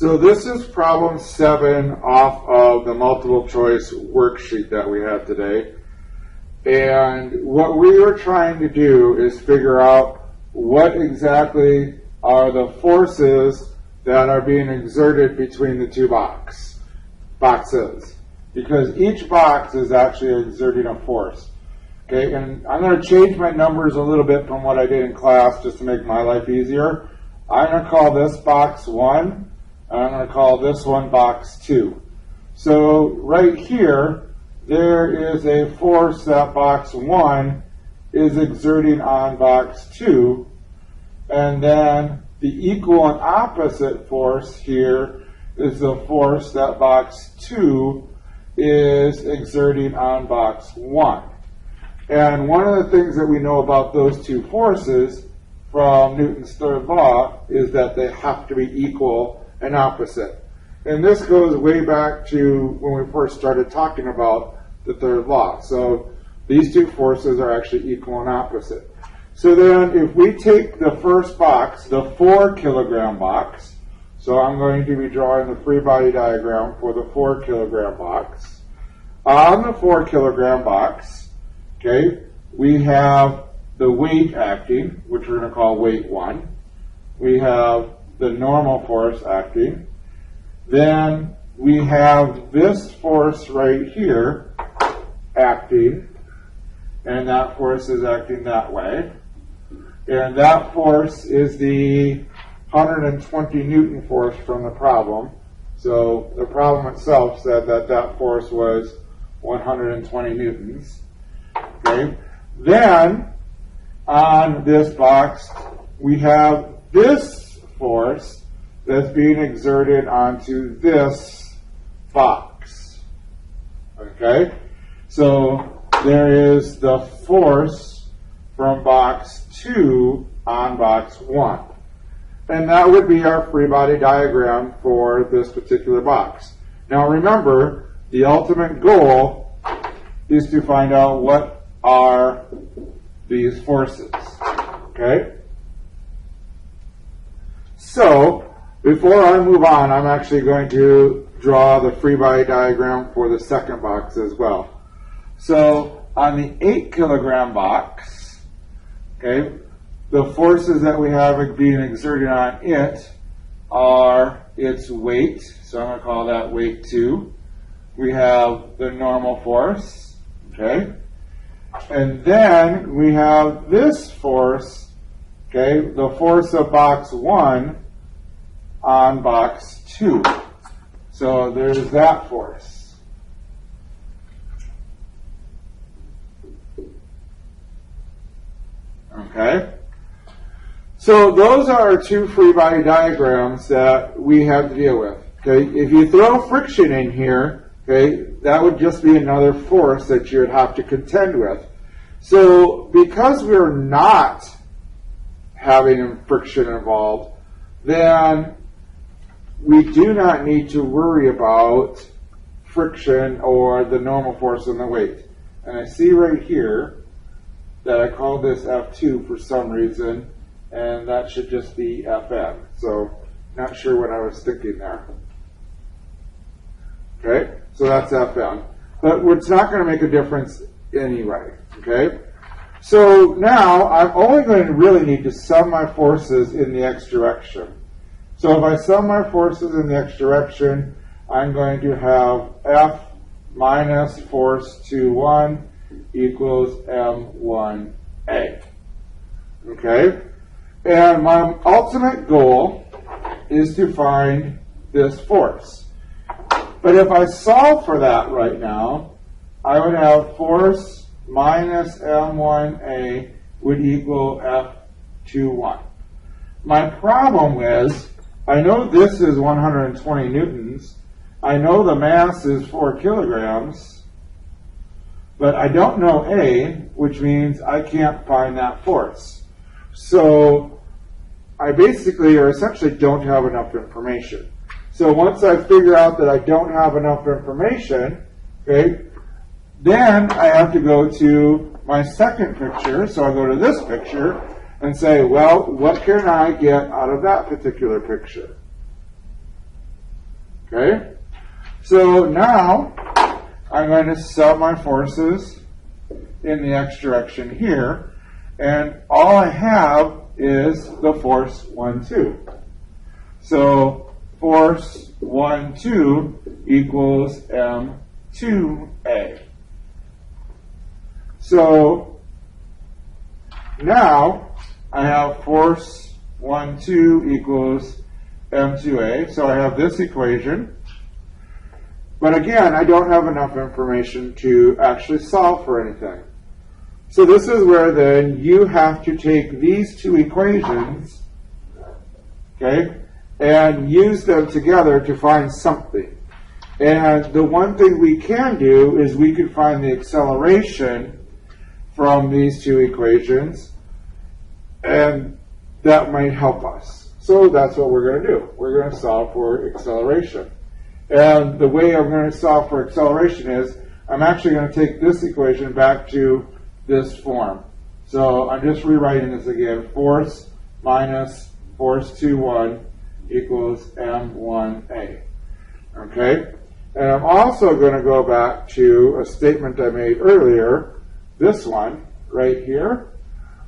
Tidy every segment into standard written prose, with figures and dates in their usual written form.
So this is problem 7 off of the multiple choice worksheet that we had today. And what we were trying to do is figure out what exactly are the forces that are being exerted between the two boxes. Because each box is actually exerting a force. Okay, and I'm going to change my numbers a little bit from what I did in class just to make my life easier. I'm going to call this box 1, and I'm going to call this one box 2. So right here, there is a force that box 1 is exerting on box 2, and then the equal and opposite force here is the force that box 2 is exerting on box 1. And one of the things that we know about those two forces from Newton's third law is that they have to be equal and opposite. And this goes way back to when we first started talking about the third law. So these two forces are actually equal and opposite. So then if we take the first box, the 4 kilogram box, so I'm going to be drawing the free body diagram for the 4 kilogram box. On the 4 kilogram box, okay, we have the weight acting, which we're going to call weight 1. We have the normal force acting. Then we have this force right here acting, and that force is acting that way. And that force is the 120 Newton force from the problem. So the problem itself said that that force was 120 Newtons. Okay. Then on this box we have this force that's being exerted onto this box. Okay. So there is the force from box 2 on box 1. And that would be our free body diagram for this particular box. Now remember, the ultimate goal is to find out what are these forces. Okay? So, before I move on, I'm actually going to draw the free body diagram for the second box as well. So, on the 8 kilogram box, okay, the forces that we have being exerted on it are its weight, so I'm going to call that weight 2. We have the normal force, okay, and then we have this force, okay, the force of box 1 on box 2. So there's that force. Okay. So those are our two free body diagrams that we have to deal with. Okay, if you throw friction in here, okay, that would just be another force that you would have to contend with. So because we're not having friction involved, then we do not need to worry about friction or the normal force and the weight. And I see right here that I called this F2 for some reason, and that should just be Fn. So, not sure what I was thinking there. Okay, so that's Fn. But it's not going to make a difference anyway. Okay, so now I'm only going to really need to sum my forces in the x direction. So if I sum my forces in the x direction, I'm going to have F minus force 2(1) equals M1A. Okay? And my ultimate goal is to find this force. But if I solve for that right now, I would have force minus M1A would equal F21. My problem is, I know this is 120 newtons. I know the mass is 4 kilograms. But I don't know A, which means I can't find that force. So I basically or essentially don't have enough information. So once I figure out that I don't have enough information, okay, then I have to go to my second picture. So I go to this picture and say, well, what can I get out of that particular picture? Okay? So now I'm going to sub my forces in the x direction here, and all I have is the force 1, 2. So force 1, 2 equals M2A. So now I have force 1, 2 equals M2A. So I have this equation. But again, I don't have enough information to actually solve for anything. So this is where then you have to take these two equations, okay, and use them together to find something. And the one thing we can do is we can find the acceleration from these two equations, and that might help us. So that's what we're going to do. We're going to solve for acceleration. And the way I'm going to solve for acceleration is I'm actually going to take this equation back to this form. So I'm just rewriting this again. Force minus force 2, 1 equals M1A. Okay? And I'm also going to go back to a statement I made earlier, this one right here,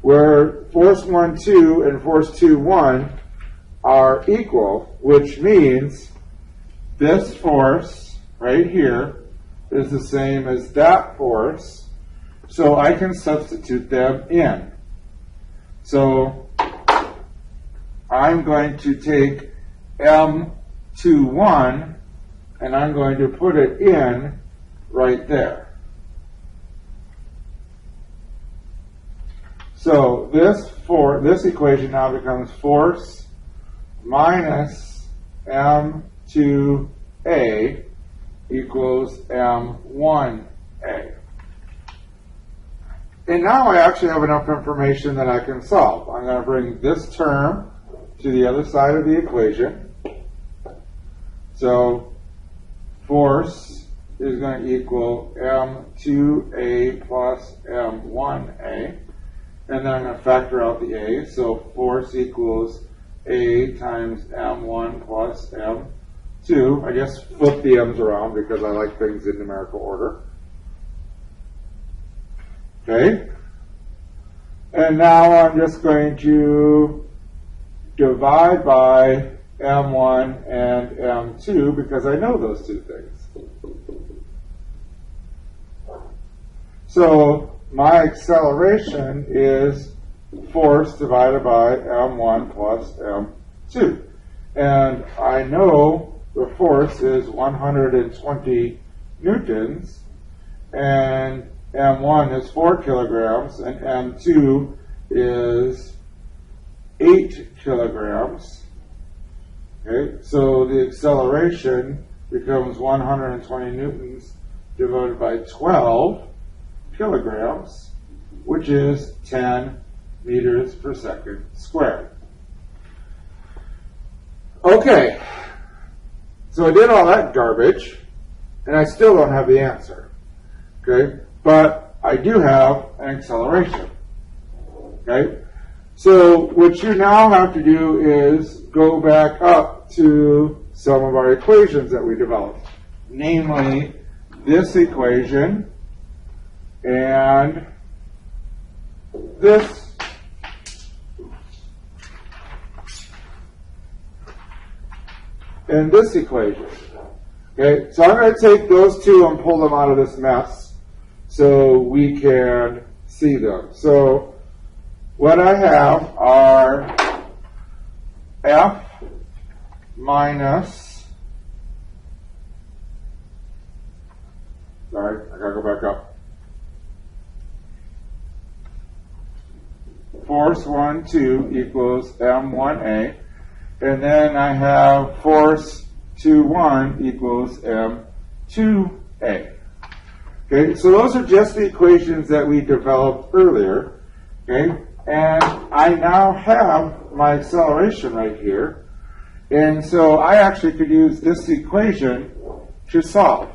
where force 1, 2 and force 2, 1 are equal, which means this force right here is the same as that force, so I can substitute them in. So I'm going to take M21 and I'm going to put it in right there. So this equation now becomes force minus M2A equals M1A. And now I actually have enough information that I can solve. I'm going to bring this term to the other side of the equation. So force is going to equal M2A plus M1A. And then I'm going to factor out the A. So force equals A times M1 plus M2. I just flip the M's around because I like things in numerical order. Okay? And now I'm just going to divide by M1 and M2 because I know those two things. So my acceleration is force divided by M1 plus M2. And I know the force is 120 newtons, and M1 is 4 kilograms, and M2 is 8 kilograms. Okay, so the acceleration becomes 120 newtons divided by 12 kilograms, which is 10 meters per second squared. Okay, so I did all that garbage, and I still don't have the answer. Okay, but I do have an acceleration. Okay, so what you now have to do is go back up to some of our equations that we developed, namely this equation and this. And this equation. Okay, so I'm going to take those two and pull them out of this mess so we can see them. So what I have are F minus, sorry, I gotta go back up. Force 1, 2 equals M1A. And then I have force 2, 1 equals M2A. Okay, so those are just the equations that we developed earlier. Okay, and I now have my acceleration right here. And so I actually could use this equation to solve.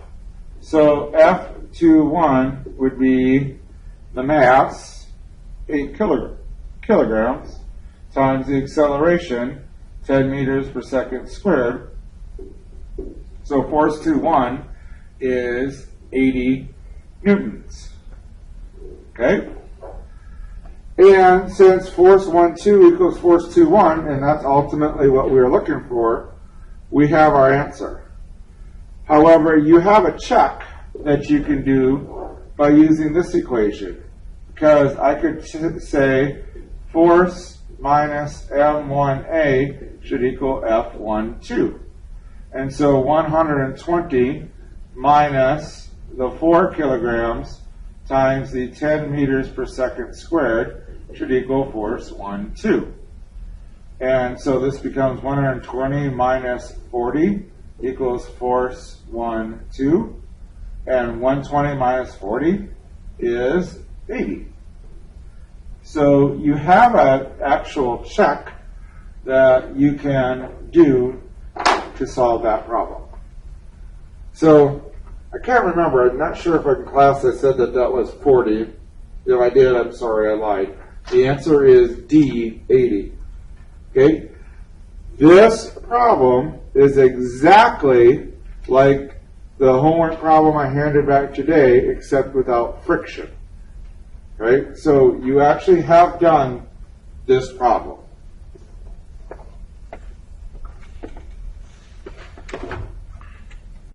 So F21 would be the mass, 8 kilograms, times the acceleration, 10 meters per second squared. So force 2-1 is 80 newtons. Okay? And since force 1-2 equals force 2-1, and that's ultimately what we're looking for, we have our answer. However, you have a check that you can do by using this equation. Because I could say force minus M1A should equal F12. And so 120 minus the 4 kilograms times the 10 meters per second squared should equal force 1-2. And so this becomes 120 minus 40 equals force 1-2. And 120 minus 40 is 80. So you have an actual check that you can do to solve that problem. So I can't remember. I'm not sure if in class I said that that was 40. If I did, I'm sorry, I lied. The answer is D, 80. Okay? This problem is exactly like the homework problem I handed back today, except without friction. Right? So you actually have done this problem.